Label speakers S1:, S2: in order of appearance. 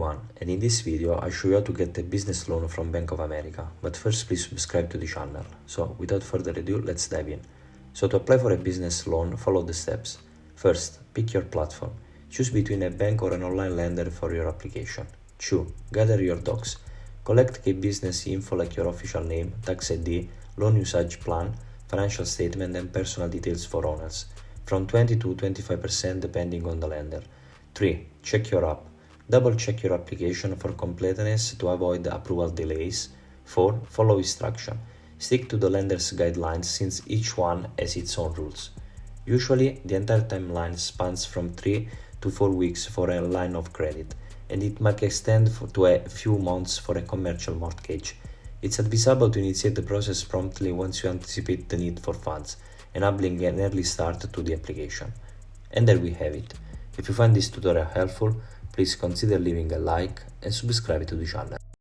S1: everyone, and in this video I show you how to get a business loan from Bank of America, but first please subscribe to the channel. So without further ado, let's dive in. So to apply for a business loan, follow the steps. First, pick your platform. Choose between a bank or an online lender for your application. 2. Gather your docs. Collect key business info like your official name, tax ID, loan usage plan, financial statement and personal details for owners, from 20 to 25% depending on the lender. 3. Check your app. Double check your application for completeness to avoid approval delays. 4. Follow instruction. Stick to the lender's guidelines since each one has its own rules. Usually, the entire timeline spans from 3 to 4 weeks for a line of credit, and it might extend to a few months for a commercial mortgage. It's advisable to initiate the process promptly once you anticipate the need for funds, enabling an early start to the application. And there we have it. If you find this tutorial helpful, please consider leaving a like and subscribe to the channel.